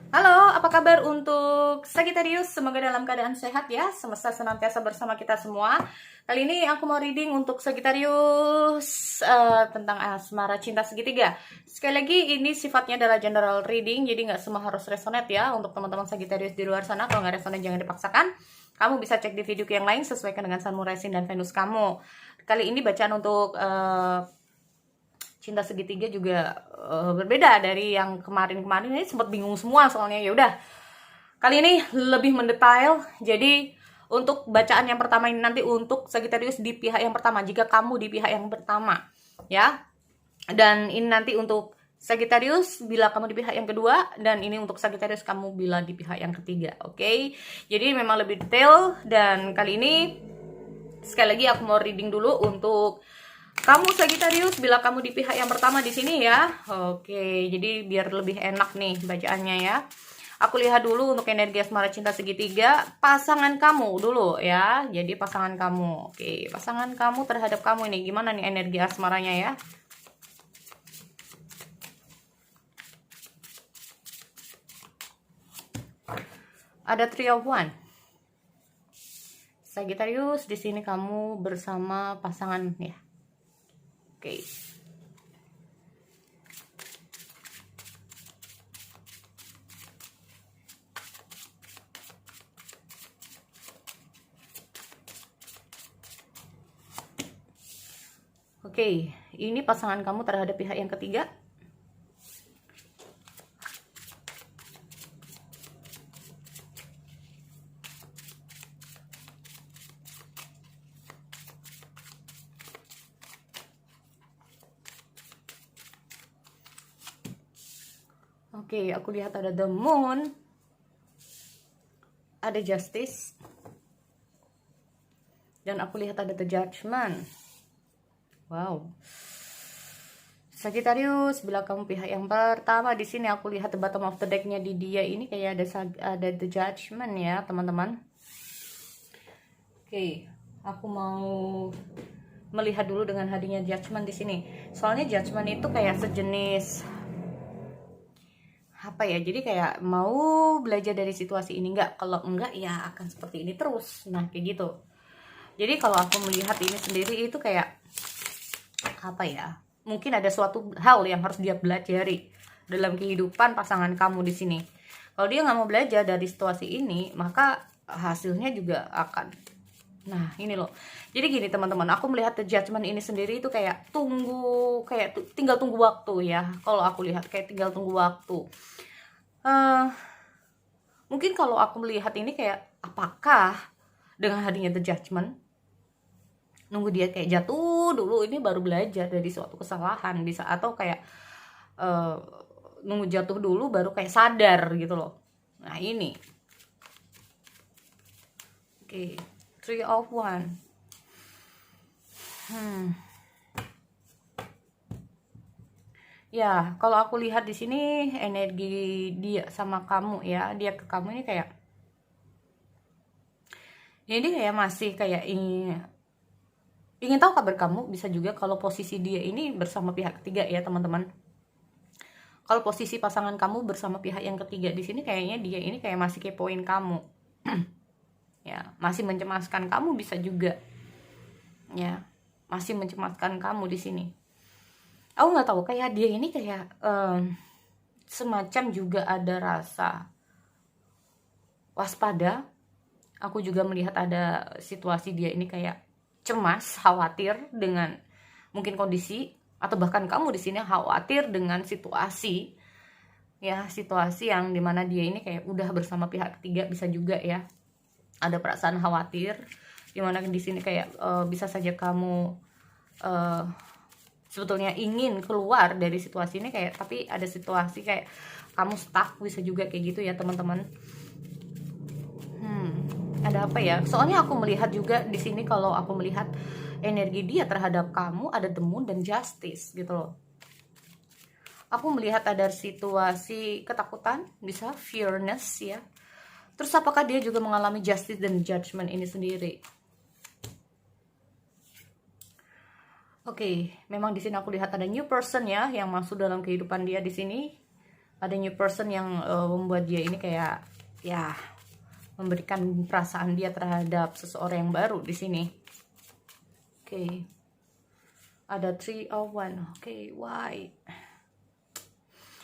Halo, apa kabar untuk Sagittarius? Semoga dalam keadaan sehat ya, semesta senantiasa bersama kita semua. Kali ini aku mau reading untuk Sagittarius tentang asmara cinta segitiga. Sekali lagi, ini sifatnya adalah general reading, jadi nggak semua harus resonate ya. Untuk teman-teman Sagittarius di luar sana, kalau nggak resonate jangan dipaksakan. Kamu bisa cek di video yang lain sesuaikan dengan Sun, Moon, Rising, dan Venus kamu. Kali ini bacaan untuk cinta segitiga juga berbeda dari yang kemarin-kemarin. Ini sempat bingung semua soalnya. Ya udah, kali ini lebih mendetail. Jadi untuk bacaan yang pertama ini nanti untuk Sagittarius di pihak yang pertama, jika kamu di pihak yang pertama ya. Dan ini nanti untuk Sagittarius bila kamu di pihak yang kedua, dan ini untuk Sagittarius kamu bila di pihak yang ketiga. Oke, jadi memang lebih detail. Dan kali ini sekali lagi aku mau reading dulu untuk kamu Sagittarius bila kamu di pihak yang pertama di sini ya. Oke, jadi biar lebih enak nih bacaannya ya. Aku lihat dulu untuk energi asmara cinta segitiga pasangan kamu dulu ya. Jadi pasangan kamu. Oke, pasangan kamu terhadap kamu ini gimana nih energi asmaranya ya? Ada Three of Wands. Sagittarius, di sini kamu bersama pasangan ya. Oke. Oke, ini pasangan kamu terhadap pihak yang ketiga. Oke, aku lihat ada the moon, ada justice, dan aku lihat ada the judgment. Wow. Sagittarius, bila kamu pihak yang pertama di sini, aku lihat the bottom of the deck-nya di dia ini kayak ada the judgment ya, teman-teman. Oke, aku mau melihat dulu dengan hadirnya judgment di sini. Soalnya judgment itu kayak sejenis apa ya, jadi kayak mau belajar dari situasi ini, kalau enggak ya akan seperti ini terus. Nah kayak gitu. Jadi kalau aku melihat ini sendiri itu kayak apa ya, mungkin ada suatu hal yang harus dia pelajari dalam kehidupan pasangan kamu di sini. Kalau dia nggak mau belajar dari situasi ini, maka hasilnya juga akan, nah ini loh. Jadi gini teman-teman, aku melihat the judgment ini sendiri itu kayak tinggal tunggu waktu ya. Kalau aku lihat kayak tinggal tunggu waktu. Mungkin kalau aku melihat ini kayak, apakah dengan hadirnya the judgment, nunggu dia kayak jatuh dulu, ini baru belajar dari suatu kesalahan bisa, atau kayak nunggu jatuh dulu baru kayak sadar gitu loh. Nah ini oke, Three of Wands. Ya, kalau aku lihat di sini energi dia sama kamu ya, dia ke kamu ini kayak, jadi kayak masih kayak ingin tahu kabar kamu. Bisa juga kalau posisi dia ini bersama pihak ketiga ya teman-teman. Kalau posisi pasangan kamu bersama pihak yang ketiga di sini, kayaknya dia ini kayak masih kepoin kamu. Ya, masih mencemaskan kamu bisa juga. Ya, masih mencemaskan kamu di sini. Aku nggak tahu, kayak dia ini kayak semacam juga ada rasa waspada. Aku juga melihat ada situasi dia ini kayak cemas, khawatir dengan mungkin kondisi, atau bahkan kamu di sini khawatir dengan situasi ya, situasi yang dimana dia ini kayak udah bersama pihak ketiga. Bisa juga ya ada perasaan khawatir dimana di sini kayak bisa saja kamu sebetulnya ingin keluar dari situasi ini kayak, tapi ada situasi kayak kamu stuck. Bisa juga kayak gitu ya teman-teman. Ada apa ya? Soalnya aku melihat juga di sini, kalau aku melihat energi dia terhadap kamu ada the moon dan justice gitu loh. Aku melihat ada situasi ketakutan, bisa fearness ya. Terus apakah dia juga mengalami justice dan judgment ini sendiri? Oke, memang di sini aku lihat ada new person ya yang masuk dalam kehidupan dia di sini. Ada new person yang membuat dia ini kayak ya memberikan perasaan dia terhadap seseorang yang baru di sini. Oke. Ada 3 of Wands. Oke, why?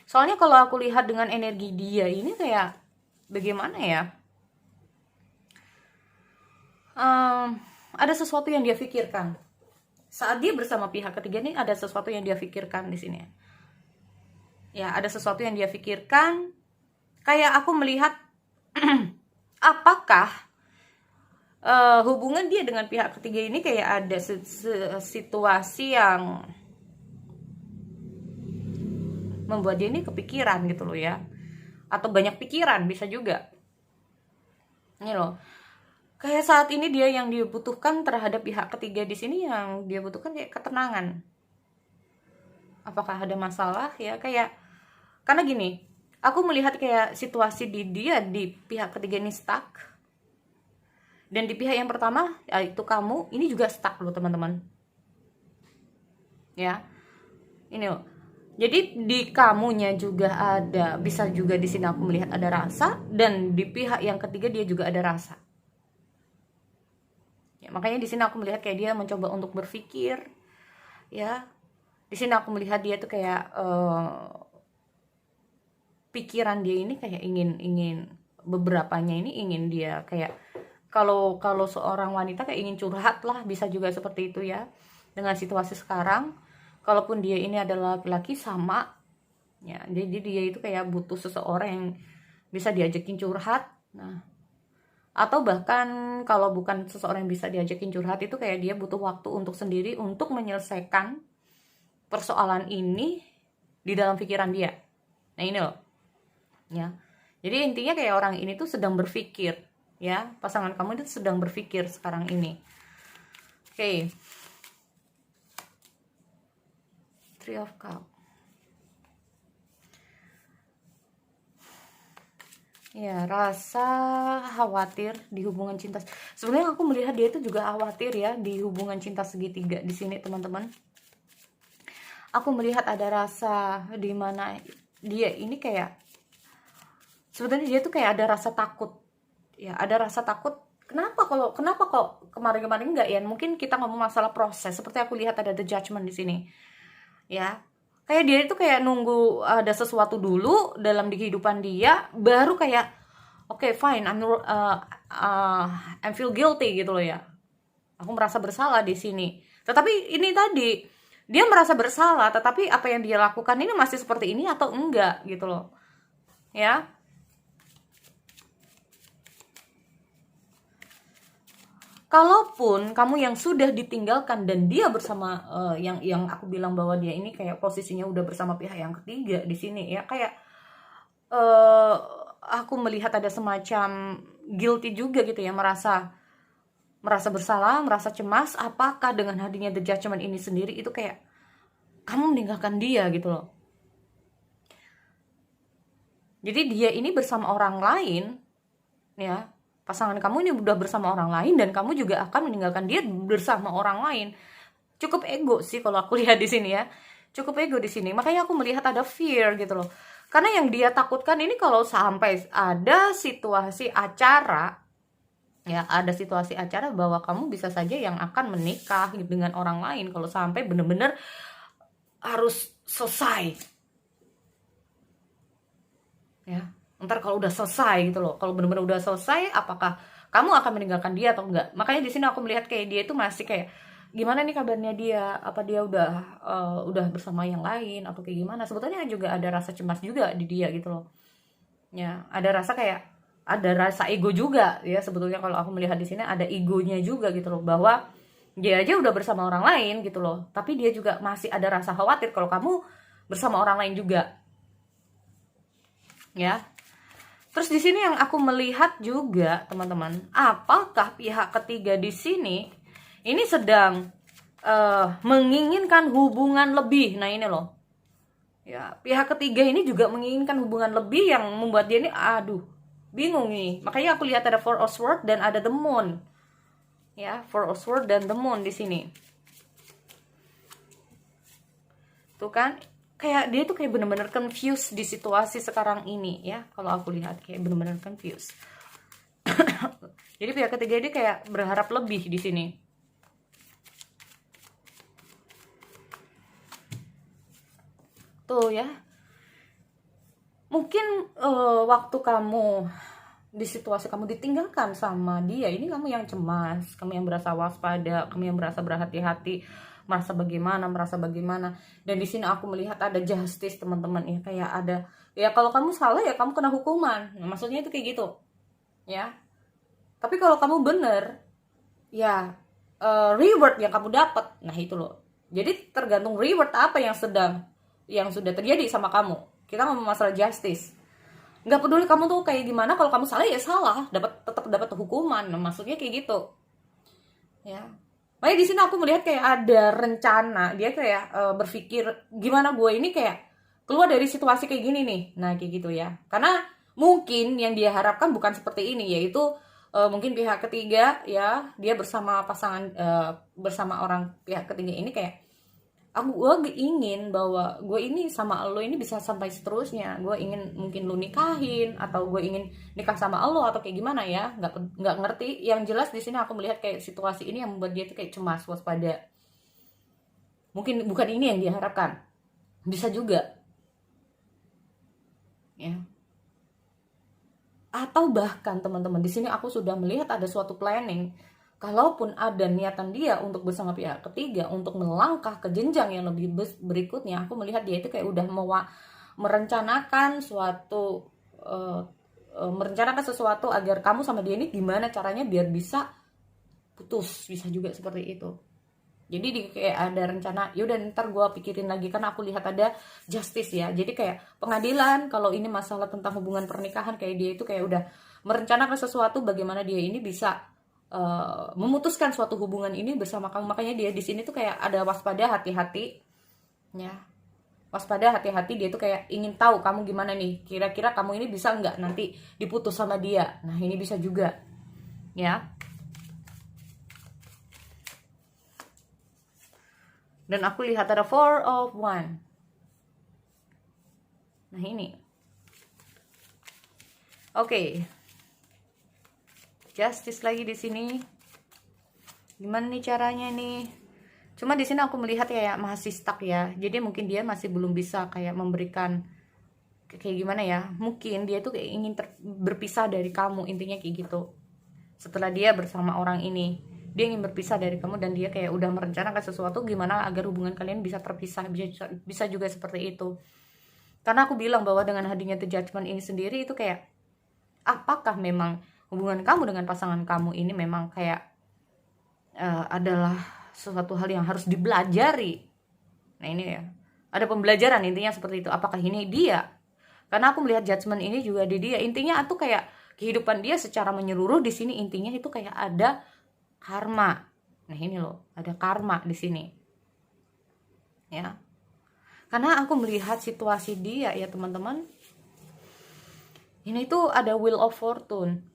Soalnya kalau aku lihat dengan energi dia ini kayak bagaimana ya? Ada sesuatu yang dia pikirkan. Saat dia bersama pihak ketiga ini ada sesuatu yang dia pikirkan di sini. Ya, ada sesuatu yang dia pikirkan. Kayak aku melihat apakah hubungan dia dengan pihak ketiga ini kayak ada situasi yang membuat dia ini kepikiran gitu loh ya, atau banyak pikiran bisa juga. Ini loh, kayak saat ini dia yang dibutuhkan terhadap pihak ketiga di sini, yang dia butuhkan kayak ketenangan. Apakah ada masalah ya, kayak karena gini, aku melihat kayak situasi di dia di pihak ketiga ini stuck, dan di pihak yang pertama yaitu kamu ini juga stuck loh teman-teman. Ya, ini loh. Jadi di kamunya juga ada, bisa juga di sini aku melihat ada rasa, dan di pihak yang ketiga dia juga ada rasa. Ya, makanya di sini aku melihat kayak dia mencoba untuk berpikir, ya. Di sini aku melihat dia tuh kayak pikiran dia ini kayak ingin beberapanya ini ingin dia kayak kalau seorang wanita kayak ingin curhat lah, bisa juga seperti itu ya dengan situasi sekarang. Kalaupun dia ini adalah laki-laki sama ya, jadi dia itu kayak butuh seseorang yang bisa diajakin curhat. Nah, atau bahkan kalau bukan seseorang yang bisa diajakin curhat, itu kayak dia butuh waktu untuk sendiri untuk menyelesaikan persoalan ini di dalam pikiran dia. Nah ini loh ya, jadi intinya kayak orang ini tuh sedang berpikir ya, pasangan kamu itu sedang berpikir sekarang ini. Oke. 3 of Cups. Ya, rasa khawatir di hubungan cinta. Sebenarnya aku melihat dia itu juga khawatir ya di hubungan cinta segitiga di sini, teman-teman. Aku melihat ada rasa di mana dia ini kayak sebenarnya dia tuh kayak ada rasa takut. Ya, ada rasa takut. Kenapa kok kemarin-kemarin enggak ya? Mungkin kita ngomong masalah proses. Seperti aku lihat ada the judgment di sini. Ya, kayak dia itu kayak nunggu ada sesuatu dulu dalam kehidupan dia, baru kayak oke, fine, I'm feel guilty gitu loh ya, aku merasa bersalah di sini. Tetapi ini tadi dia merasa bersalah, tetapi apa yang dia lakukan ini masih seperti ini atau enggak gitu loh ya. Kalaupun kamu yang sudah ditinggalkan dan dia bersama yang aku bilang bahwa dia ini kayak posisinya udah bersama pihak yang ketiga di sini ya, kayak aku melihat ada semacam guilty juga gitu ya, merasa bersalah, merasa cemas. Apakah dengan hadirnya the judgment ini sendiri itu kayak kamu meninggalkan dia gitu loh. Jadi dia ini bersama orang lain ya. Pasangan kamu ini udah bersama orang lain dan kamu juga akan meninggalkan dia bersama orang lain. Cukup ego sih kalau aku lihat di sini ya. Cukup ego di sini. Makanya aku melihat ada fear gitu loh. Karena yang dia takutkan ini kalau sampai ada situasi acara ya, ada situasi acara bahwa kamu bisa saja yang akan menikah dengan orang lain kalau sampai bener-bener harus selesai. Ya. Ntar kalau udah selesai gitu loh, kalau benar-benar udah selesai, apakah kamu akan meninggalkan dia atau enggak? Makanya di sini aku melihat kayak dia itu masih kayak gimana nih kabarnya dia, apa dia udah bersama yang lain atau kayak gimana. Sebetulnya juga ada rasa cemas juga di dia gitu loh ya, ada rasa ego juga ya. Sebetulnya kalau aku melihat di sini ada egonya juga gitu loh, bahwa dia aja udah bersama orang lain gitu loh, tapi dia juga masih ada rasa khawatir kalau kamu bersama orang lain juga ya. Terus di sini yang aku melihat juga teman-teman, apakah pihak ketiga di sini ini sedang menginginkan hubungan lebih. Nah ini loh ya, pihak ketiga ini juga menginginkan hubungan lebih yang membuat dia ini bingung nih. Makanya aku lihat ada 4 of Swords dan ada the Moon ya, 4 of Swords dan the Moon di sini tuh kan. kayak dia tuh kayak bener-bener confused di situasi sekarang ini ya. Kalau aku lihat kayak bener-bener confused. Jadi pihak ketiga dia kayak berharap lebih di sini. Tuh ya. Mungkin waktu kamu di situasi kamu ditinggalkan sama dia, ini kamu yang cemas, kamu yang berasa waspada, kamu yang berasa berhati-hati, merasa bagaimana. Dan di sini aku melihat ada justice teman-teman ya, kayak ada ya kalau kamu salah ya kamu kena hukuman. Nah, maksudnya itu kayak gitu ya. Tapi kalau kamu bener ya reward yang kamu dapat, nah itu loh. Jadi tergantung reward apa yang sudah terjadi sama kamu. Kita ngomong masalah justice. Nggak peduli kamu tuh kayak gimana, kalau kamu salah ya salah, tetap dapat hukuman. Nah, maksudnya kayak gitu ya. Makanya di sini aku melihat kayak ada rencana, dia kayak berpikir gimana gue ini kayak keluar dari situasi kayak gini nih. Nah kayak gitu ya, karena mungkin yang dia harapkan bukan seperti ini, yaitu mungkin pihak ketiga ya, dia bersama pasangan bersama orang pihak ketiga ini kayak gue ingin bahwa gue ini sama lo ini bisa sampai seterusnya. Gue ingin mungkin lo nikahin, atau gue ingin nikah sama lo, atau kayak gimana ya, nggak ngerti. Yang jelas di sini aku melihat kayak situasi ini yang membuat dia tuh kayak cemas, waspada. Mungkin bukan ini yang dia harapkan, bisa juga ya. Atau bahkan teman-teman, di sini aku sudah melihat ada suatu planning. Kalaupun ada niatan dia untuk bersama pihak ketiga untuk melangkah ke jenjang yang lebih berikutnya, aku melihat dia itu kayak udah merencanakan sesuatu agar kamu sama dia ini gimana caranya biar bisa putus, bisa juga seperti itu. Jadi kayak ada rencana, yaudah ntar gue pikirin lagi, karena aku lihat ada justice ya. Jadi kayak pengadilan, kalau ini masalah tentang hubungan pernikahan, kayak dia itu kayak udah merencanakan sesuatu bagaimana dia ini bisa memutuskan suatu hubungan ini bersama kamu. Makanya dia di sini tuh kayak ada waspada, hati-hati ya. Waspada, hati-hati, dia tuh kayak ingin tahu kamu gimana nih, kira-kira kamu ini bisa nggak nanti diputus sama dia. Nah ini bisa juga ya. Dan aku lihat ada 4 of Wands. Nah ini oke. Justice lagi di sini. Gimana nih caranya nih? Cuma di sini aku melihat kayak masih stuck ya. Jadi mungkin dia masih belum bisa kayak memberikan kayak gimana ya? Mungkin dia tuh kayak ingin berpisah dari kamu, intinya kayak gitu. Setelah dia bersama orang ini, dia ingin berpisah dari kamu, dan dia kayak udah merencanakan sesuatu gimana agar hubungan kalian bisa terpisah. Bisa juga seperti itu. Karena aku bilang bahwa dengan hadirnya The Judgment ini sendiri itu kayak, apakah memang hubungan kamu dengan pasangan kamu ini memang kayak adalah sesuatu hal yang harus dipelajari. Nah ini ya, ada pembelajaran intinya seperti itu. Apakah ini dia? Karena aku melihat judgment ini juga di dia. Intinya itu kayak kehidupan dia secara menyeluruh di sini, intinya itu kayak ada karma. Nah ini loh, ada karma di sini ya. Karena aku melihat situasi dia ya teman-teman, ini tuh ada Wheel of Fortune.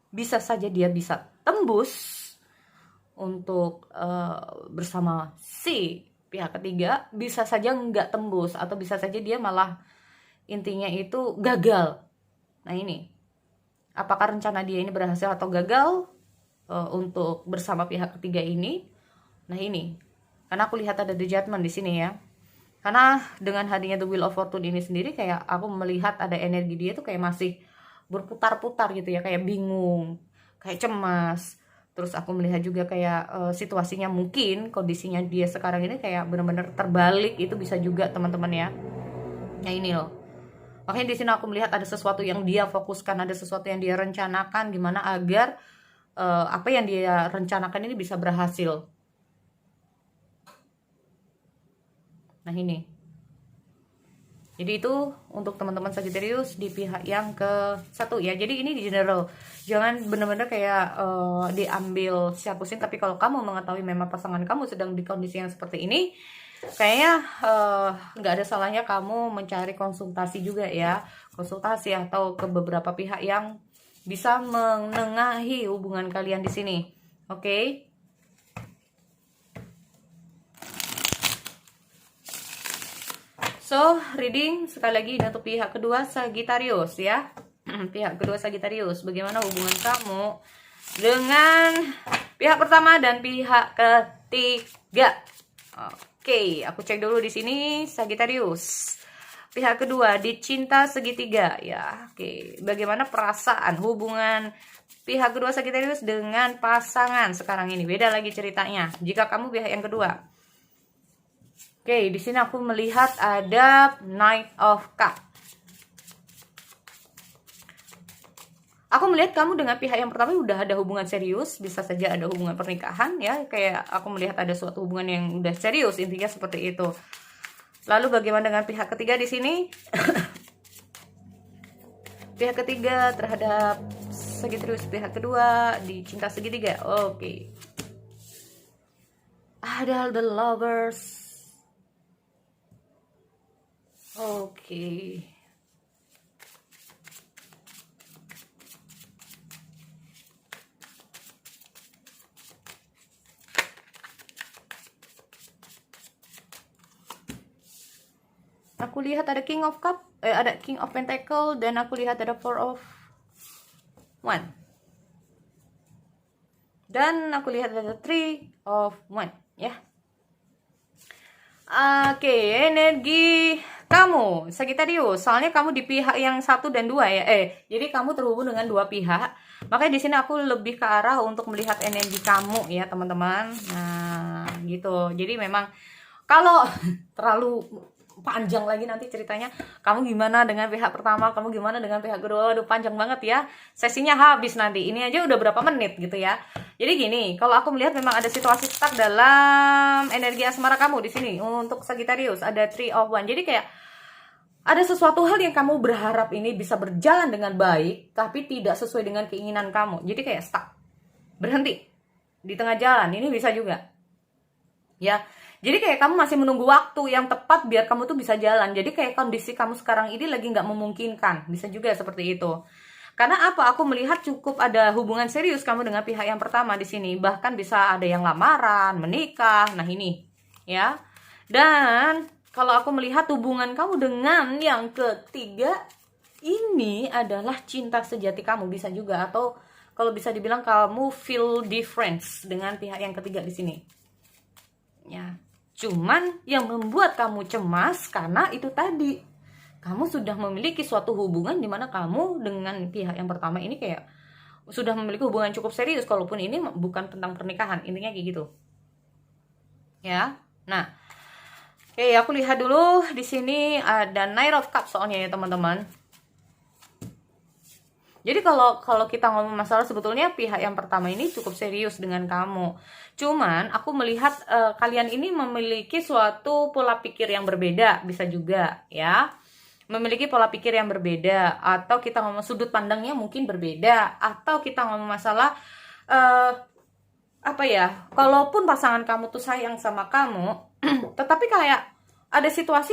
Bisa saja dia bisa tembus untuk bersama si pihak ketiga, bisa saja nggak tembus, atau bisa saja dia malah intinya itu gagal. Nah ini, apakah rencana dia ini berhasil atau gagal untuk bersama pihak ketiga ini? Nah ini, karena aku lihat ada The Judgment di sini ya. Karena dengan hadirnya The Wheel of Fortune ini sendiri, kayak aku melihat ada energi dia tuh kayak masih berputar-putar gitu ya, kayak bingung, kayak cemas. Terus aku melihat juga kayak situasinya, mungkin kondisinya dia sekarang ini kayak benar-benar terbalik, itu bisa juga teman-teman ya. Nah ini loh, makanya di sini aku melihat ada sesuatu yang dia fokuskan, ada sesuatu yang dia rencanakan, gimana agar apa yang dia rencanakan ini bisa berhasil. Nah ini, jadi itu untuk teman-teman Sagittarius di pihak yang ke satu ya. Jadi ini di general, jangan benar-benar kayak diambil secara pusing. Tapi kalau kamu mengetahui memang pasangan kamu sedang di kondisi yang seperti ini, kayaknya nggak ada salahnya kamu mencari konsultasi juga ya. Konsultasi atau ke beberapa pihak yang bisa menengahi hubungan kalian di sini. Oke? So, reading sekali lagi untuk pihak kedua Sagittarius ya. Pihak kedua Sagittarius, bagaimana hubungan kamu dengan pihak pertama dan pihak ketiga? Oke, aku cek dulu di sini Sagittarius. Pihak kedua di cinta segitiga ya. Oke, bagaimana perasaan hubungan pihak kedua Sagittarius dengan pasangan sekarang ini? Beda lagi ceritanya jika kamu pihak yang kedua. Oke, di sini aku melihat ada Knight of Cup. Aku melihat kamu dengan pihak yang pertama udah ada hubungan serius, bisa saja ada hubungan pernikahan ya. Kayak aku melihat ada suatu hubungan yang udah serius, intinya seperti itu. Lalu bagaimana dengan pihak ketiga di sini? Pihak ketiga terhadap Sagittarius, pihak kedua di cinta segitiga. Oke. Ada the lovers. Oke. Aku lihat ada King of Cup, ada King of Pentacle, dan aku lihat ada Four of One. Dan aku lihat ada Three of One, ya. Oke, energi kamu Sagittarius, soalnya kamu di pihak yang 1 dan 2 ya. Jadi kamu terhubung dengan dua pihak. Makanya di sini aku lebih ke arah untuk melihat energi kamu ya, teman-teman. Nah, gitu. Jadi memang kalau terlalu panjang lagi nanti ceritanya, kamu gimana dengan pihak pertama, kamu gimana dengan pihak kedua, aduh panjang banget ya, sesinya habis nanti. Ini aja udah berapa menit gitu ya. Jadi gini, kalau aku melihat memang ada situasi stuck dalam energi asmara kamu di sini untuk Sagittarius, ada Three of One. Jadi kayak ada sesuatu hal yang kamu berharap ini bisa berjalan dengan baik, tapi tidak sesuai dengan keinginan kamu. Jadi kayak stuck, berhenti di tengah jalan. Ini bisa juga ya. Jadi kayak kamu masih menunggu waktu yang tepat biar kamu tuh bisa jalan. Jadi kayak kondisi kamu sekarang ini lagi nggak memungkinkan. Bisa juga seperti itu. Karena apa? Aku melihat cukup ada hubungan serius kamu dengan pihak yang pertama di sini. Bahkan bisa ada yang lamaran, menikah. Nah ini, ya. Dan kalau aku melihat hubungan kamu dengan yang ketiga ini adalah cinta sejati kamu, bisa juga. Atau kalau bisa dibilang kamu feel difference dengan pihak yang ketiga di sini. Ya. Cuman yang membuat kamu cemas karena itu tadi, kamu sudah memiliki suatu hubungan di mana kamu dengan pihak yang pertama ini kayak sudah memiliki hubungan cukup serius, kalaupun ini bukan tentang pernikahan, intinya kayak gitu. Ya. Nah, oke, aku lihat dulu di sini ada Knight of Cups soalnya ya, teman-teman. Jadi kalau kita ngomong masalah, sebetulnya pihak yang pertama ini cukup serius dengan kamu. Cuman aku melihat kalian ini memiliki suatu pola pikir yang berbeda, bisa juga ya. Memiliki pola pikir yang berbeda, atau kita ngomong sudut pandangnya mungkin berbeda, atau kita ngomong masalah apa ya? Kalaupun pasangan kamu tuh sayang sama kamu, tetapi kayak ada situasi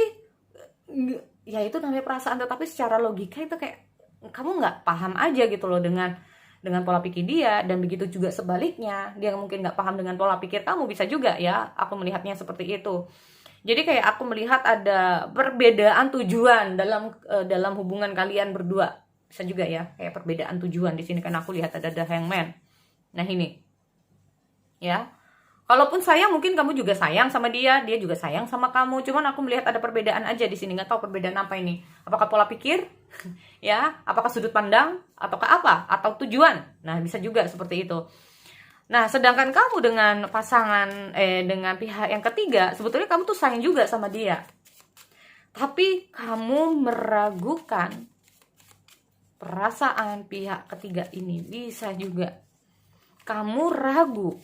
ya itu namanya perasaan, tetapi secara logika itu kayak kamu nggak paham aja gitu loh dengan pola pikir dia, dan begitu juga sebaliknya, dia mungkin nggak paham dengan pola pikir kamu, bisa juga ya, aku melihatnya seperti itu. Jadi kayak aku melihat ada perbedaan tujuan dalam hubungan kalian berdua, bisa juga ya, kayak perbedaan tujuan di sini kan aku lihat ada The Hangman. Nah ini, ya. Kalaupun sayang, mungkin kamu juga sayang sama dia juga sayang sama kamu. Cuman aku melihat ada perbedaan aja di sini. Nggak tahu perbedaan apa ini. Apakah pola pikir? Ya, apakah sudut pandang? Ataukah apa? Atau tujuan? Nah, bisa juga seperti itu. Nah, sedangkan kamu dengan pasangan, dengan pihak yang ketiga, sebetulnya kamu tuh sayang juga sama dia. Tapi kamu meragukan perasaan pihak ketiga ini. Bisa juga kamu ragu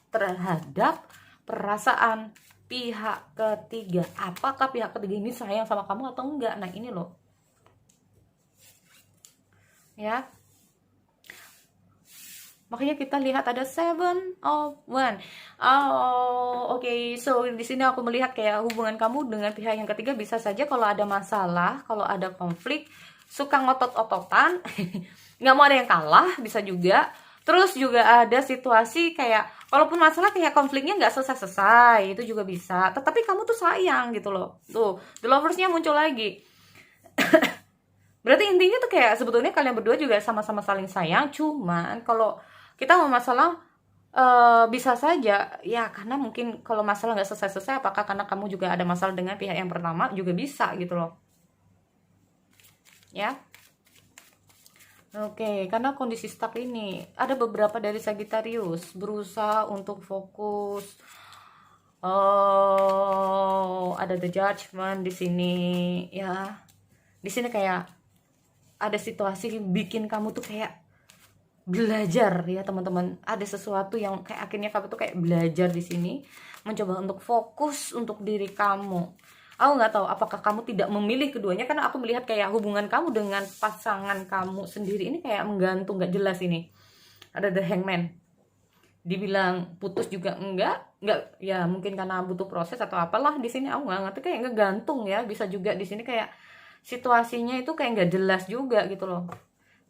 terhadap perasaan pihak ketiga. Apakah pihak ketiga ini sayang sama kamu atau enggak? Nah ini loh, ya. Makanya kita lihat ada Seven of One. Oke. So di sini aku melihat kayak hubungan kamu dengan pihak yang ketiga bisa saja kalau ada masalah, kalau ada konflik, suka ngotot-ototan, nggak mau ada yang kalah, bisa juga. Terus juga ada situasi kayak walaupun masalah kayak konfliknya nggak selesai-selesai, itu juga bisa. Tetapi kamu tuh sayang gitu loh. Tuh, the lovers-nya muncul lagi. Berarti intinya tuh kayak sebetulnya kalian berdua juga sama-sama saling sayang. Cuman kalau kita mau masalah bisa saja ya karena mungkin kalau masalah nggak selesai-selesai, apakah karena kamu juga ada masalah dengan pihak yang pertama, juga bisa gitu loh. Ya. Oke, karena kondisi stuck ini ada beberapa dari Sagittarius berusaha untuk fokus. Oh, ada the judgment di sini ya. Di sini kayak ada situasi bikin kamu tuh kayak belajar ya teman-teman. Ada sesuatu yang kayak akhirnya kamu tuh kayak belajar di sini, mencoba untuk fokus untuk diri kamu. Aku nggak tahu apakah kamu tidak memilih keduanya, karena aku melihat kayak hubungan kamu dengan pasangan kamu sendiri ini kayak menggantung, nggak jelas ini. Ada the hangman. Dibilang putus juga enggak ya, mungkin karena butuh proses atau apalah di sini, aku nggak ngerti, kayak ngegantung ya. Bisa juga di sini kayak situasinya itu kayak nggak jelas juga gitu loh.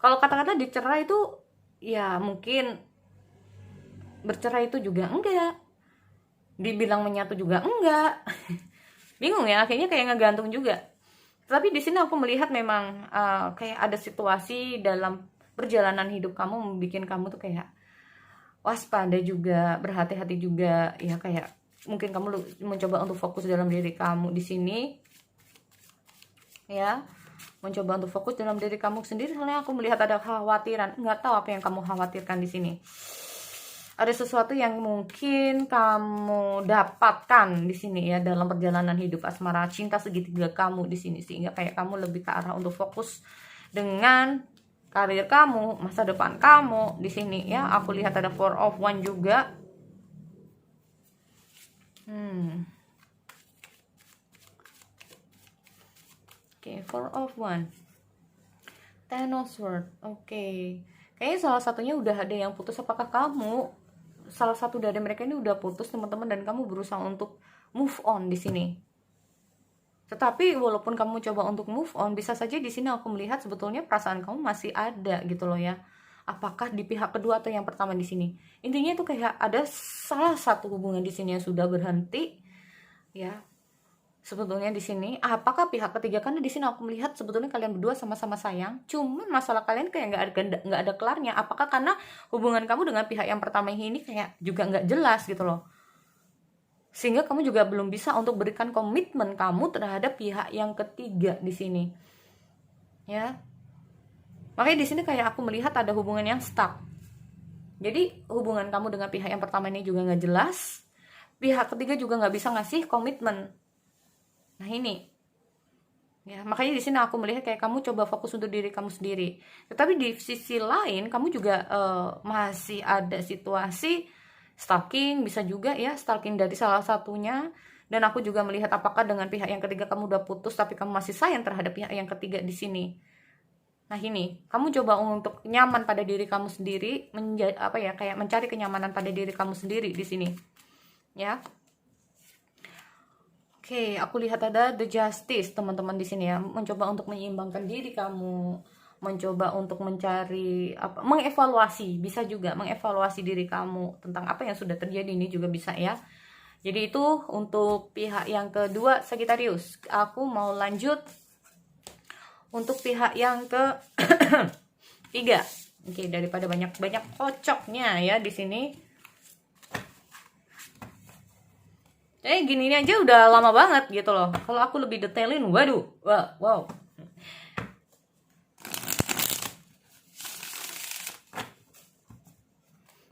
Kalau kata-kata dicerai itu ya mungkin bercerai itu juga enggak, dibilang menyatu juga enggak. Bingung ya, akhirnya kayak ngegantung juga. Tapi di sini aku melihat memang kayak ada situasi dalam perjalanan hidup kamu membuat kamu tuh kayak waspada juga, berhati-hati juga ya, kayak mungkin kamu mencoba untuk fokus dalam diri kamu di sini ya, mencoba untuk fokus dalam diri kamu sendiri. Soalnya aku melihat ada kekhawatiran, nggak tahu apa yang kamu khawatirkan di sini. Ada sesuatu yang mungkin kamu dapatkan di sini ya dalam perjalanan hidup asmara cinta segitiga kamu di sini, sehingga kayak kamu lebih ke arah untuk fokus dengan karir kamu, masa depan kamu di sini ya. Aku lihat ada Four of Wands juga. Oke, Four of Wands, Ten of Swords. Oke, kayaknya salah satunya udah ada yang putus. Apakah kamu salah satu dari mereka ini udah putus teman-teman, dan kamu berusaha untuk move on di sini? Tetapi walaupun kamu coba untuk move on, bisa saja di sini aku melihat sebetulnya perasaan kamu masih ada gitu loh ya. Apakah di pihak kedua atau yang pertama di sini? Intinya itu kayak ada salah satu hubungan di sini yang sudah berhenti ya. Sebetulnya di sini apakah pihak ketiga, karena di sini aku melihat sebetulnya kalian berdua sama-sama sayang, cuman masalah kalian kayak nggak ada kelarnya. Apakah karena hubungan kamu dengan pihak yang pertama ini kayak juga nggak jelas gitu loh, sehingga kamu juga belum bisa untuk berikan komitmen kamu terhadap pihak yang ketiga di sini ya. Makanya di sini kayak aku melihat ada hubungan yang stuck. Jadi hubungan kamu dengan pihak yang pertama ini juga nggak jelas, pihak ketiga juga nggak bisa ngasih komitmen. Nah ini ya, makanya di sini aku melihat kayak kamu coba fokus untuk diri kamu sendiri. Tetapi di sisi lain kamu juga masih ada situasi stalking, bisa juga ya stalking dari salah satunya. Dan aku juga melihat apakah dengan pihak yang ketiga kamu udah putus tapi kamu masih sayang terhadap pihak yang ketiga di sini. Nah ini, kamu coba untuk nyaman pada diri kamu sendiri, kayak mencari kenyamanan pada diri kamu sendiri di sini. Ya. Oke, aku lihat ada the justice teman-teman di sini ya, mencoba untuk menyeimbangkan diri kamu, mencoba untuk mencari mengevaluasi, bisa juga mengevaluasi diri kamu tentang apa yang sudah terjadi, ini juga bisa ya. Jadi itu untuk pihak yang kedua Sagittarius. Aku mau lanjut untuk pihak yang ke tiga. Oke, daripada banyak kocoknya ya di sini. Gini aja udah lama banget gitu loh. Kalau aku lebih detailin, waduh, wow.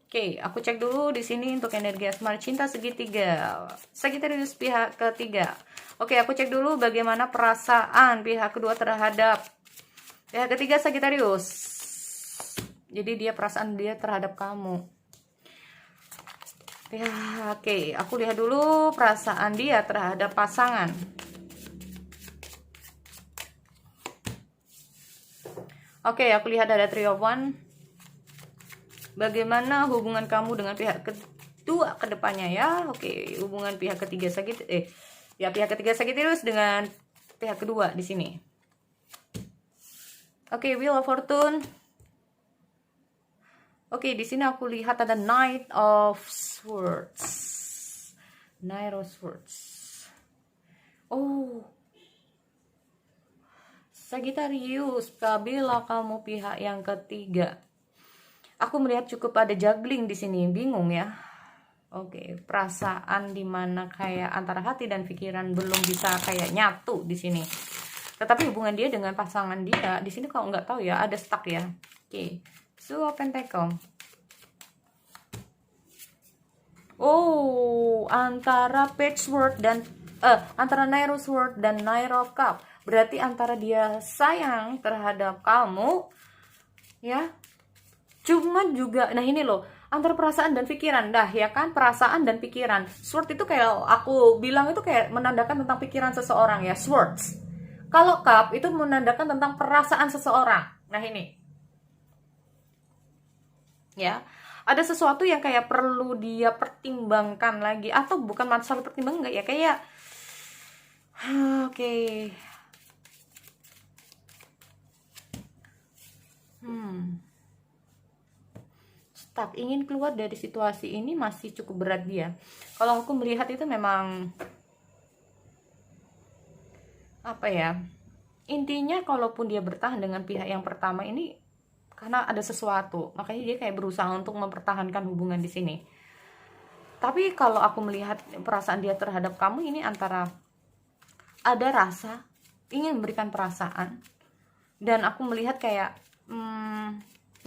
Oke, aku cek dulu di sini untuk energi asmara cinta segitiga. Sagittarius pihak ketiga. Oke, aku cek dulu bagaimana perasaan pihak kedua terhadap pihak ketiga Sagittarius. Jadi perasaan dia terhadap kamu. Ya, oke, aku lihat dulu perasaan dia terhadap pasangan. Oke, aku lihat ada Three of Wands. Bagaimana hubungan kamu dengan pihak kedua ke depannya ya? Oke, hubungan pihak ketiga pihak ketiga Sagittarius dengan pihak kedua di sini. Oke, Wheel of Fortune. Oke, di sini aku lihat ada Knight of Swords. Knight of Swords. Oh, Sagittarius, kabila kamu pihak yang ketiga. Aku melihat cukup ada juggling di sini, bingung ya. Oke, perasaan dimana kayak antara hati dan pikiran belum bisa kayak nyatu di sini. Tetapi hubungan dia dengan pasangan dia di sini kalau nggak tahu ya, ada stuck ya. Oke, Two of Pentacle. Oh, antara Page Sword dan antara Knight of Sword dan Knight of Cup. Berarti antara dia sayang terhadap kamu, ya. Cuma juga, nah ini loh, antara perasaan dan pikiran, dah ya kan, perasaan dan pikiran. Sword itu kayak aku bilang itu kayak menandakan tentang pikiran seseorang ya, swords. Kalau cup itu menandakan tentang perasaan seseorang. Nah ini, ya, ada sesuatu yang kayak perlu dia pertimbangkan lagi, atau bukan masalah pertimbang nggak ya, kayak oke. Stuck, ingin keluar dari situasi ini masih cukup berat dia. Kalau aku melihat itu memang apa ya, intinya kalaupun dia bertahan dengan pihak yang pertama ini karena ada sesuatu, makanya dia kayak berusaha untuk mempertahankan hubungan di sini. Tapi kalau aku melihat perasaan dia terhadap kamu ini antara ada rasa ingin memberikan perasaan, dan aku melihat kayak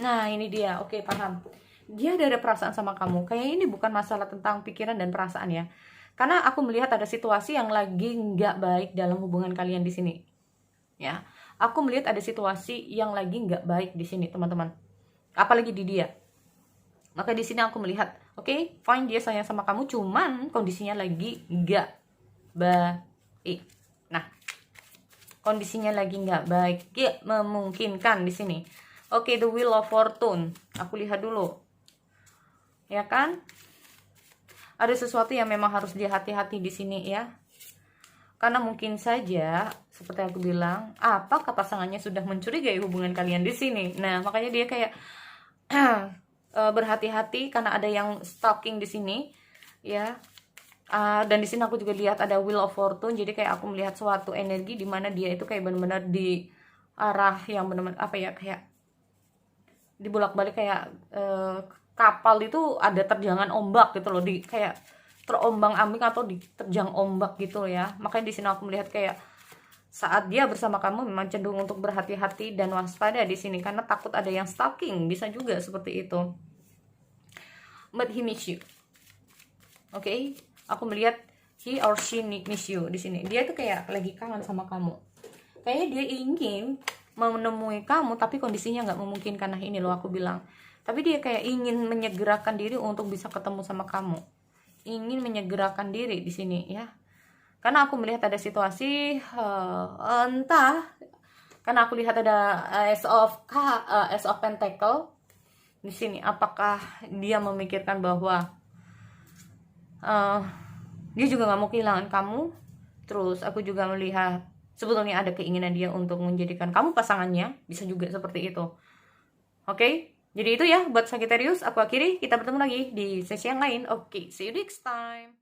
nah ini dia, oke, paham, dia ada perasaan sama kamu. Kayak ini bukan masalah tentang pikiran dan perasaan ya, karena aku melihat ada situasi yang lagi nggak baik dalam hubungan kalian di sini ya. Aku melihat ada situasi yang lagi nggak baik di sini teman-teman, apalagi di dia. Maka di sini aku melihat, oke, fine, dia sayang sama kamu, cuman kondisinya lagi nggak baik. Nah, kondisinya lagi nggak baik, ya, memungkinkan di sini. Oke, the Wheel of Fortune, aku lihat dulu, ya kan? Ada sesuatu yang memang harus dia hati-hati di sini ya. Karena mungkin saja, seperti aku bilang, apakah pasangannya sudah mencurigai hubungan kalian di sini. Nah, makanya dia kayak berhati-hati karena ada yang stalking di sini, ya. Dan di sini aku juga lihat ada Wheel of Fortune. Jadi kayak aku melihat suatu energi di mana dia itu kayak benar-benar di arah yang benar-benar apa ya, kayak dibolak-balik kayak kapal itu ada terjangan ombak gitu loh, di kayak terombang-ambing atau diterjang ombak gitu ya. Makanya di sini aku melihat kayak saat dia bersama kamu memang cenderung untuk berhati-hati dan waspada di sini karena takut ada yang stalking, bisa juga seperti itu. But he miss you. Oke, aku melihat he or she miss you di sini. Dia tuh kayak lagi kangen sama kamu. Kayaknya dia ingin menemui kamu tapi kondisinya nggak memungkinkan. Nah ini loh aku bilang. Tapi dia kayak ingin menyegerakan diri untuk bisa ketemu sama kamu. Ingin menyegerakan diri di sini ya. Karena aku melihat ada situasi entah, karena aku lihat ada Ace of Pentacle di sini. Apakah dia memikirkan bahwa dia juga nggak mau kehilangan kamu? Terus aku juga melihat sebetulnya ada keinginan dia untuk menjadikan kamu pasangannya, bisa juga seperti itu. Oke? Jadi itu ya buat Sagittarius, aku akhiri, kita bertemu lagi di sesi yang lain. Oke, see you next time.